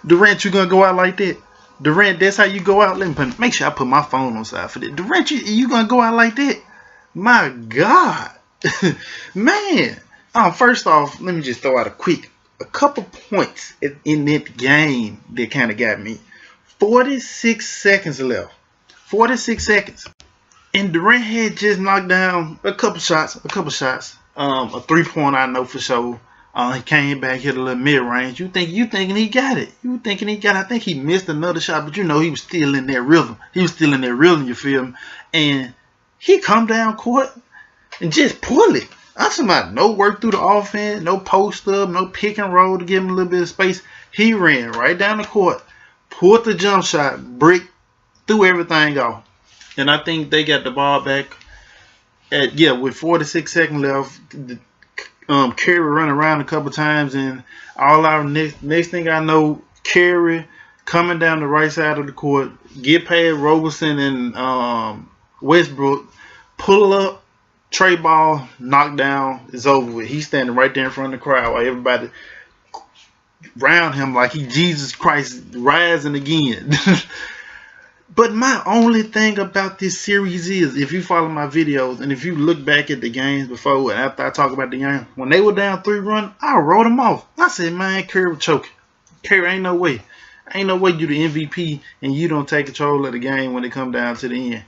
Durant, you gonna go out like that? Durant, that's how you go out. Let me make sure I put my phone on side for that. Durant, you gonna go out like that? My God, man. First off, let me just throw out a couple points in that game that kind of got me. 46 seconds left. 46 seconds. And Durant had just knocked down a couple shots. A 3-point, I know for sure. He came back, hit a little mid-range. You thinking he got it. I think he missed another shot, but he was still in that rhythm. You feel me? And he come down court and just pull it. I'm talking about no work through the offense, no post up, no pick and roll to give him a little bit of space. He ran right down the court, pulled the jump shot, brick, threw everything off. And I think they got the ball back with 46 seconds left. Curry run around a couple times, and next thing I know, Curry coming down the right side of the court, get past Roberson and Westbrook, pull up, tray ball, knock down, it's over with. He's standing right there in front of the crowd while everybody around him like he Jesus Christ rising again. But my only thing about this series is, if you follow my videos and if you look back at the games before and after I talk about the game, when they were down 3-run, I wrote them off. I said, man, Curry was choking. Curry, ain't no way. Ain't no way you the MVP and you don't take control of the game when it come down to the end.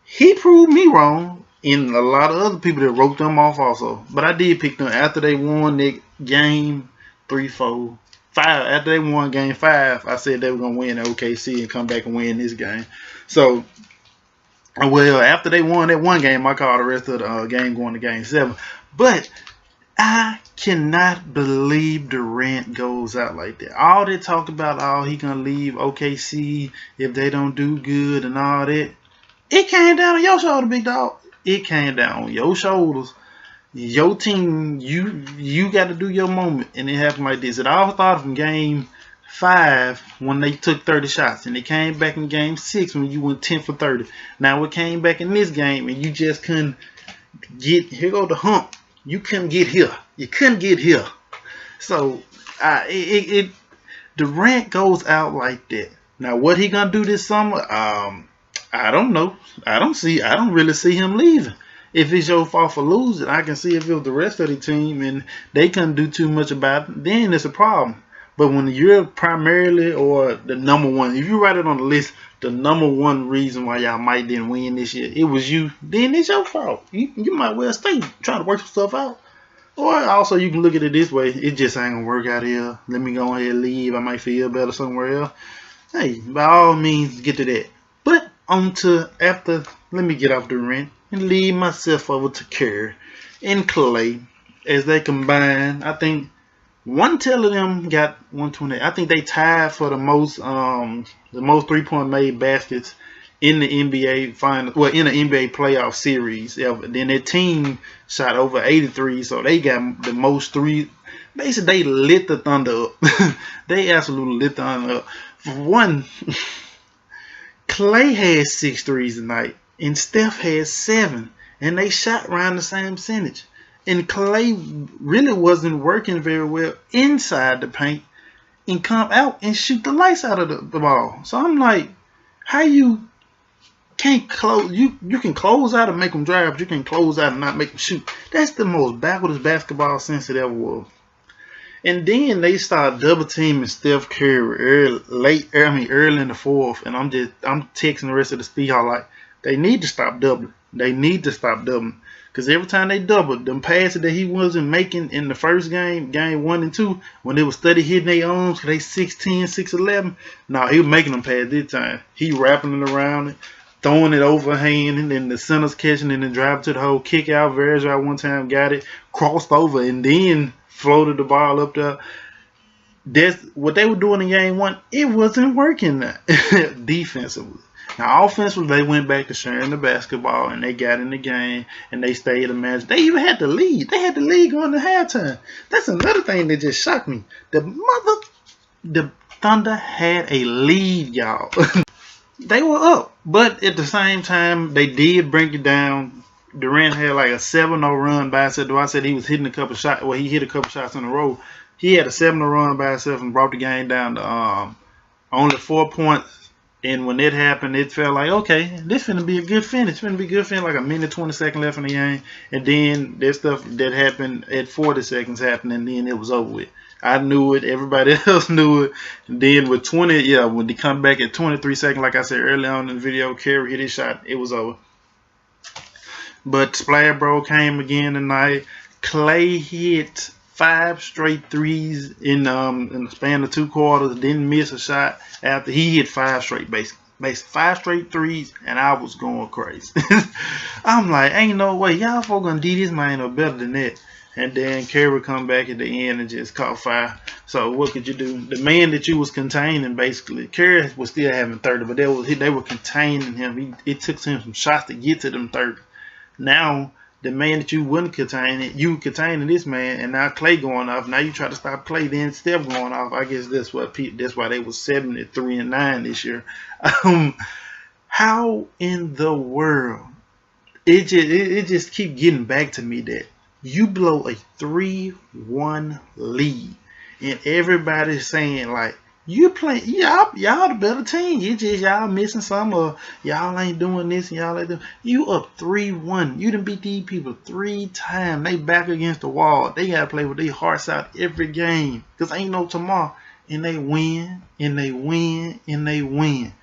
He proved me wrong, and a lot of other people that wrote them off also. But I did pick them after they won that game 3, 4, 5. After they won game 5, I said they were going to win OKC and come back and win this game. So, well, after they won that one game, I called the rest of the game going to game 7. But I cannot believe Durant goes out like that. All they talk about, he going to leave OKC if they don't do good and all that. It came down on your shoulder, big dog. It came down on your shoulders. Your team, you got to do your moment, and it happened like this. It all started from game 5 when they took 30 shots, and it came back in game 6 when you went 10 for 30. Now it came back in this game, and you just couldn't get. Here go the hump. You couldn't get here. You couldn't get here. So Durant goes out like that. Now what he gonna do this summer? I don't know. I don't really see him leaving. If it's your fault for losing, I can see if it was the rest of the team and they couldn't do too much about it, then it's a problem. But when you're primarily or the number one, if you write it on the list, the number one reason why y'all might didn't win this year, it was you, then it's your fault. You might well stay, try to work some stuff out. Or also you can look at it this way, it just ain't going to work out here. Let me go ahead and leave. I might feel better somewhere else. Hey, by all means, get to that. But let me get off Durant and leave myself over to Curry and Clay as they combine. I think one tail of them got 120. I think they tied for the most 3-point made baskets in the NBA final, well, in the NBA playoff series ever. Then their team shot over 83, so they got the most three. Basically, they lit the Thunder up. They absolutely lit the Thunder up. For one, Clay had 6 threes tonight, and Steph had 7, and they shot around the same percentage. And Clay really wasn't working very well inside the paint and come out and shoot the lights out of the ball. So I'm like, how you can't close? You can close out and make them drive, but you can close out and not make them shoot. That's the most backwards basketball sense it ever was. And then they start double teaming Steph Curry early in the fourth, and I'm texting the rest of the Seahawks like, they need to stop doubling. They need to stop doubling. Because every time they doubled, them passes that he wasn't making in the first game, game 1 and 2, when they were steady hitting their arms, they 6'10", 6'11", nah, he was making them pass this time. He wrapping it around it, throwing it overhand, and then the center's catching it and then driving to the hole, kick out, Verge one time, got it, crossed over, and then floated the ball up there. That's what they were doing in game 1. It wasn't working defensively. Now, offensively, they went back to sharing the basketball, and they got in the game, and they stayed a match. They even had the lead. They had the lead going to halftime. That's another thing that just shocked me. The Thunder had a lead, y'all. They were up, but at the same time, they did bring it down. Durant had like a 7-0 run by. I said he was hitting a couple shots. Well, he hit a couple shots in a row. He had a 7 run by himself and brought the game down to only 4 points. And when it happened, it felt like, okay, this finna be a good finish. Finna be a good finish, like a minute 20 left in the game. And then that stuff that happened at 40 seconds happened, and then it was over with. I knew it. Everybody else knew it. And then with 20, yeah, when they come back at 23 seconds, like I said earlier on in the video, Curry hit his shot. It was over. But Splash Bro came again tonight. Clay hit 5 straight threes in the span of 2 quarters. Didn't miss a shot after he hit 5 straight, basically 5 straight threes, and I was going crazy. I'm like, ain't no way y'all folk gonna do this man no better than that. And then Curry come back at the end and just caught fire. So what could you do? The man that you was containing, basically, Curry was still having 30, but they were containing him. It took him some shots to get to them 30. Now the man that you wouldn't contain it, you containing this man, and now Clay going off. Now you try to stop Clay, then Steph going off. I guess that's why they was 73-9 this year. How in the world? It just keep getting back to me that you blow a 3-1 lead, and everybody's saying like, you play, y'all the better team. You just y'all missing some, or y'all ain't doing this, and y'all ain't doing. You up 3-1. You done beat these people 3 times. They back against the wall. They gotta play with their hearts out every game, cause ain't no tomorrow. And they win, and they win, and they win.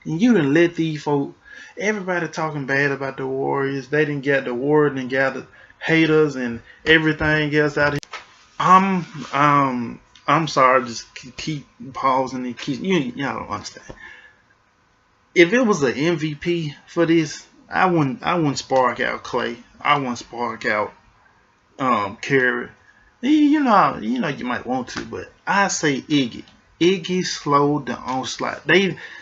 And you done let these folk. Everybody talking bad about the Warriors. They didn't get the Warriors and gathered haters and everything else out here. I'm sorry, just keep pausing and keep y'all don't understand. If it was an MVP for this, I wouldn't spark out Clay. I wouldn't spark out Curry. You know you might want to, but I say Iggy. Iggy slowed the onslaught.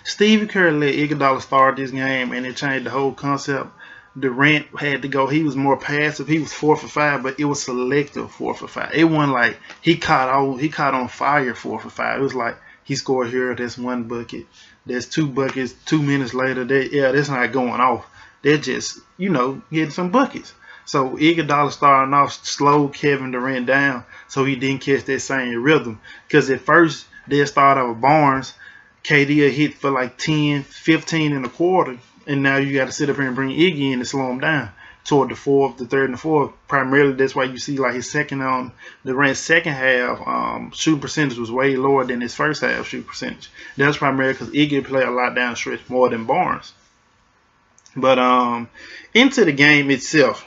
Steve Kerr let Iguodala start this game, and it changed the whole concept. Durant had to go. He was more passive. He was 4 for 5, but it was selective 4 for 5. It wasn't like he caught on fire 4 for 5. It was like he scored here. That's 1 bucket. There's 2 buckets. 2 minutes later, that's not going off. They're just getting some buckets. So Iguodala starting off slowed Kevin Durant down, so he didn't catch that same rhythm. Because at first they'll start out with Barnes. KD will hit for like 10, 15 in a quarter. And now you got to sit up here and bring Iggy in to slow him down toward the 4th, the 3rd, and the 4th. Primarily, that's why you see like his Durant's second half shooting percentage was way lower than his first half shooting percentage. That's primarily because Iggy played a lot down the stretch more than Barnes. But into the game itself,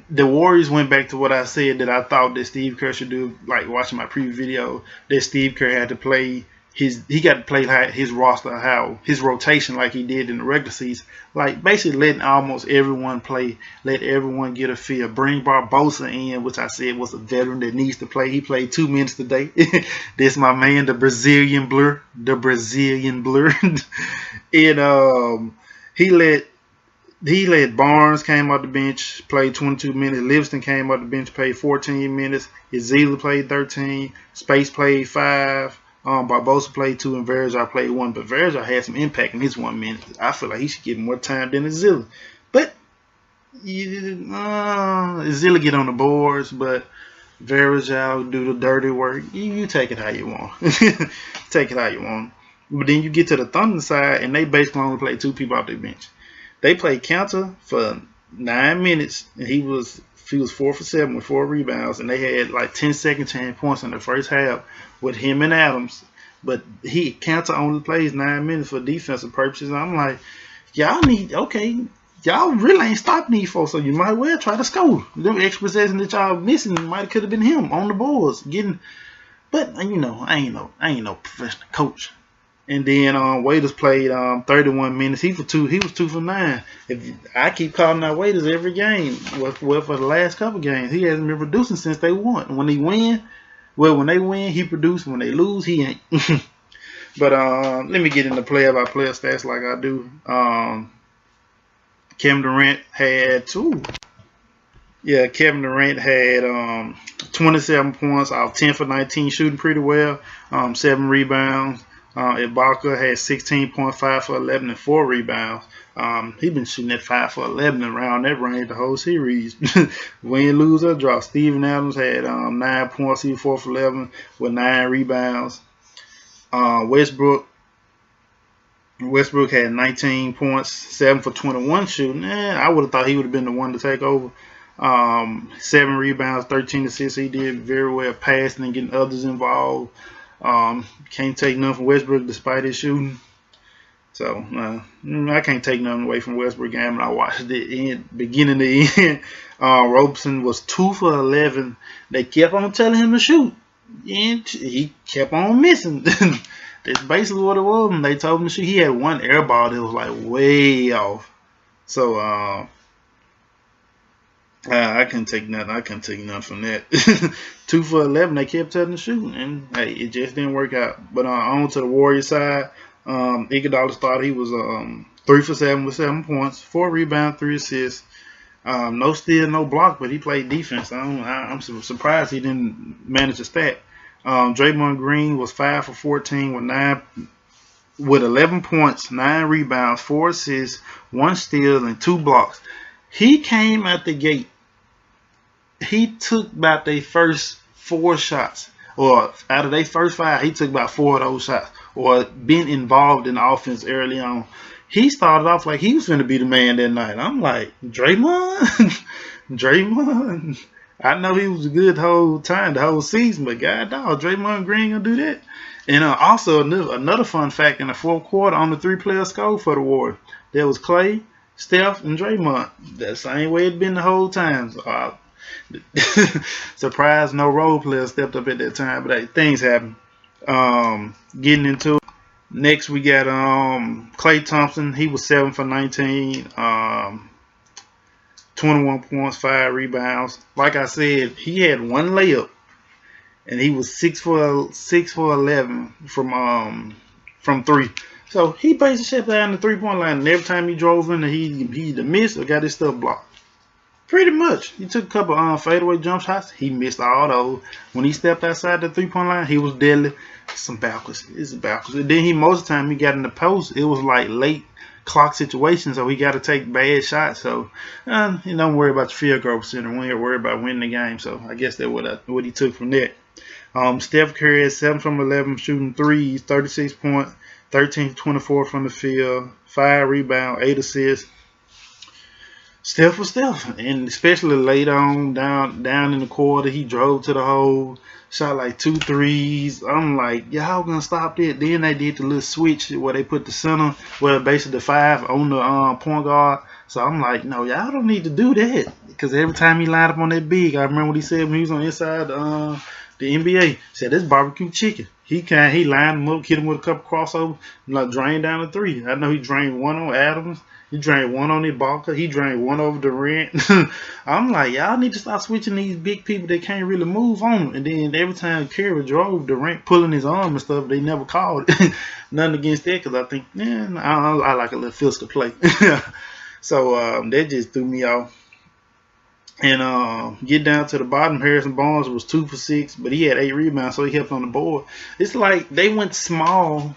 the Warriors went back to what I said that I thought that Steve Kerr should do. Like watching my preview video, that Steve Kerr had to play. He got to play his roster, his rotation like he did in the regular season. Like basically letting almost everyone play, let everyone get a feel. Bring Barbosa in, which I said was a veteran that needs to play. He played 2 minutes today. This my man, the Brazilian Blur. And he let Barnes came off the bench, played 22 minutes. Livingston came off the bench, played 14 minutes. Ezeli played 13. Space played 5. Barbosa played 2 and Varejao played 1, but Varejao had some impact in his 1 minute. I feel like he should get more time than Ezeli. But Ezeli get on the boards, but Varejao do the dirty work. You take it how you want. Take it how you want. But then you get to the Thunder side, and they basically only play 2 people off their bench. They played Counter for 9 minutes, and he was 4 for 7 with 4 rebounds, and they had like 10 second chance points in the first half with him and Adams. But Counter only plays 9 minutes for defensive purposes. I'm like, y'all really ain't stopping these folks, so you might well try to score. Them extra possessions that y'all missing could have been him on the boards getting. But I ain't no professional coach. And then Waiters played 31 minutes. He was 2 for 9. I keep calling out Waiters every game. Well, for the last couple games, he hasn't been producing since they won. When they win, he produces. When they lose, he ain't. But let me get into player-by-player stats like I do. Kevin Durant had 27 points off 10 for 19, shooting pretty well. 7 rebounds. Ibaka had 16.5 for 11 and 4 rebounds. He been shooting at 5 for 11 around that range the whole series. Win, lose, or draw. Steven Adams had 9 points. He was 4 for 11 with 9 rebounds. Westbrook had 19 points, 7 for 21 shooting. I would have thought he would have been the one to take over. 7 rebounds, 13 assists. He did very well passing and getting others involved. Can't take nothing from Westbrook despite his shooting. So I can't take nothing away from Westbrook game. I watched it beginning to end. Roberson was 2 for 11. They kept on telling him to shoot, and he kept on missing. That's basically what it was. When they told him to shoot, he had one air ball that was like way off. So I couldn't take nothing. I couldn't take nothing from that. 2 for 11. They kept telling him to shoot, and hey, it just didn't work out. But on to the Warriors side. Iguodala started. He was 3 for 7 with 7 points, 4 rebounds, 3 assists. No steal, no block, but he played defense. I'm surprised he didn't manage a stat. Draymond Green was 5 for 14 with 11 points, 9 rebounds, 4 assists, 1 steal, and 2 blocks. He came out the gate. He took about their first 4 shots, or out of their first 5, he took about 4 of those shots, or been involved in the offense early on. He started off like he was going to be the man that night. I'm like, Draymond? Draymond? I know he was good the whole time, the whole season, but God dog, Draymond Green going to do that? And also another fun fact, in the fourth quarter, on the 3-player score for the Warriors, there was Clay, Steph, and Draymond. The same way it's been the whole time. So, surprised no role players stepped up at that time, but hey, things happen. Getting into it. Next, we got Klay Thompson. He was 7 for 19, 21 points, 5 rebounds. Like I said, he had 1 layup, and he was 6 for 11 from 3. So he basically shut down the 3-point line, and every time he drove in, he either missed or got his stuff blocked. Pretty much. He took a couple fadeaway jump shots. He missed all those. When he stepped outside the 3-point line, he was deadly. Some backwards. It's backwards. And then most of the time he got in the post, it was like late clock situations, so he got to take bad shots. So you don't worry about the field goal percentage. We ain't worry about winning the game. So I guess that's what he took from that. Steph Curry had 7 from 11 shooting threes, 36 points, 13 to 24 from the field, 5 rebounds, 8 assists. Steph was Steph, and especially late on, down in the quarter, he drove to the hole, shot like 2 threes. I'm like, y'all gonna stop that? Then they did the little switch where they put the center, well, basically the 5 on the point guard. So I'm like, no, y'all don't need to do that, because every time he lined up on that big, I remember what he said when he was on inside the NBA. He said, "This barbecue chicken." He lined him up, hit him with a couple crossovers, like drained down the 3. I know he drained 1 on Adams. He drained 1 on Ibaka. He drained 1 over Durant. I'm like, y'all need to stop switching these big people that can't really move on. And then every time Curry drove, Durant pulling his arm and stuff, they never called it. Nothing against that, because I think, I like a little physical play. So that just threw me off. And get down to the bottom, Harrison Barnes was 2 for 6, but he had 8 rebounds, so he helped on the board. It's like they went small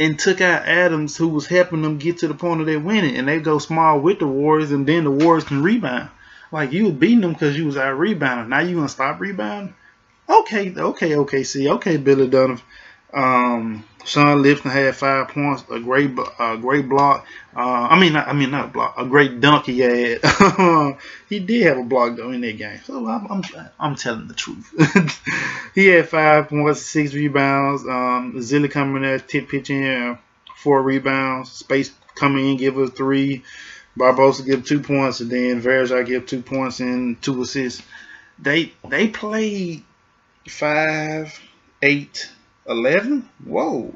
and took out Adams, who was helping them get to the point of their winning, and they go small with the Warriors, and then the Warriors can rebound. Like, you was beating them because you was out rebounding. Now you gonna stop rebounding? Okay, OKC, okay, Billy Donovan. Sean Lipson had 5 points, a great block. Not a block, a great dunk he had. He did have a block though in that game, so I'm telling the truth. He had 5 points, 6 rebounds. Zilli coming in there, tip pitching, 4 rebounds. Space coming in, give us 3. Barbosa give 2 points, and then Varejao give 2 points and 2 assists. They played 5, 8. 11? Whoa.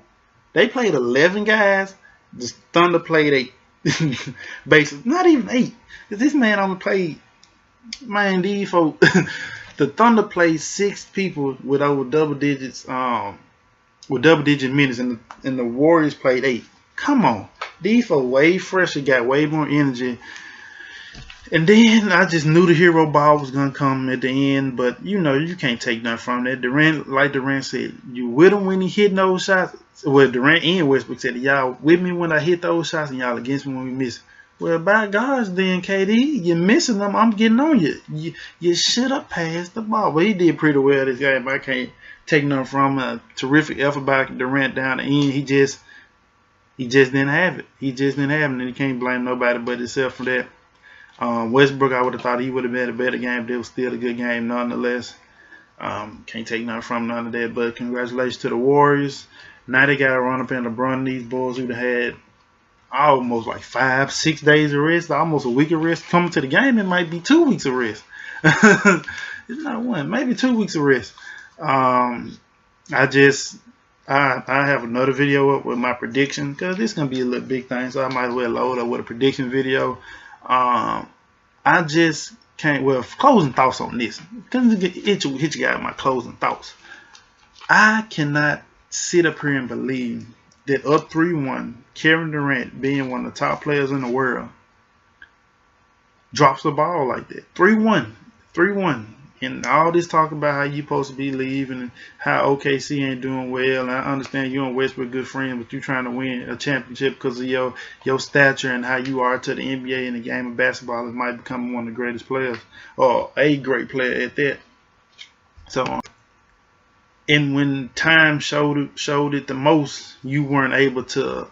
They played 11 guys. The Thunder played 8. Basically, not even 8. This man only played, these folk. The Thunder played 6 people with over double digits, with double-digit minutes, and the Warriors played 8. Come on. These folk way fresher, got way more energy. And then I just knew the hero ball was gonna come at the end, but you know you can't take nothing from that. Durant, like Durant said, you with him when he hit those shots. Well, Durant and Westbrook said, y'all with me when I hit those shots, and y'all against me when we miss. Well, by gosh, then KD, you're missing them. I'm getting on you. You should have passed the ball. Well, he did pretty well this game. I can't take nothing from a terrific effort by Durant down the end. He just didn't have it. He just didn't have it, and you can't blame nobody but himself for that. Westbrook, I would have thought he would have been a better game, but it was still a good game nonetheless. Can't take nothing from none of that, but congratulations to the Warriors. Now they got to run up in LeBron, these boys who'd have had almost like 5-6 days of rest, almost a week of rest. Coming to the game, it might be 2 weeks of rest. It's not one, maybe 2 weeks of rest. I have another video up with my prediction because this is going to be a little big thing, so I might as well load up with a prediction video. I just can't, well, closing thoughts on this. Hit you guys with my closing thoughts. I cannot sit up here and believe that up 3-1, Kevin Durant, being one of the top players in the world, drops the ball like that. 3-1. And all this talk about how you supposed to be leaving and how OKC ain't doing well. And I understand you and Westbrook good friends, but you're trying to win a championship because of your stature and how you are to the NBA in the game of basketball. It might become one of the greatest players, or a great player at that. So, and when time showed it the most, you weren't able to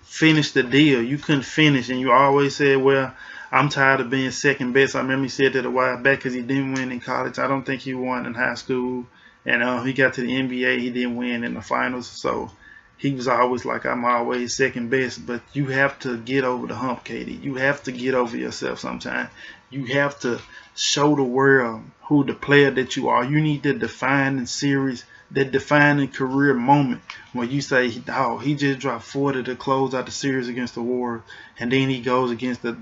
finish the deal. You couldn't finish, and you always said, well, I'm tired of being second best. I remember he said that a while back because he didn't win in college. I don't think he won in high school. And he got to the NBA. He didn't win in the finals. So he was always like, I'm always second best. But you have to get over the hump, KD. You have to get over yourself sometime. You have to show the world who the player that you are. You need the defining series, that defining career moment where you say, oh, he just dropped 40 to close out the series against the Warriors. And then he goes against the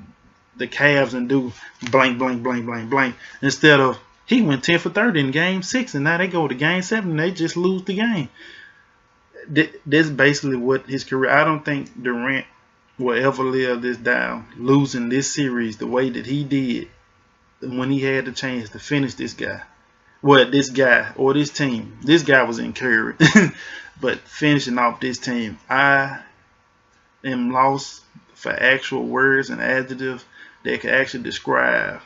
Cavs and do blank, blank, blank, blank, blank. Instead of he went 10 for 30 in game 6, and now they go to game 7 and they just lose the game. That's basically what his career. I don't think Durant will ever live this down, losing this series the way that he did when he had the chance to finish this guy. Well, this guy or this team. This guy was in Curry, but finishing off this team, I am lost for actual words and adjectives that can actually describe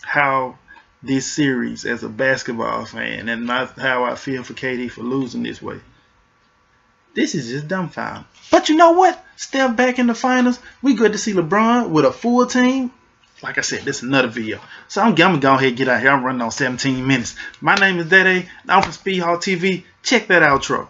how this series as a basketball fan and how I feel for KD for losing this way. This is just dumbfounding. But you know what? Step back in the finals. We good to see LeBron with a full team. Like I said, this is another video. So I'm going to go ahead and get out here. I'm running on 17 minutes. My name is Dede. I'm from Speed Hawk TV. Check that outro.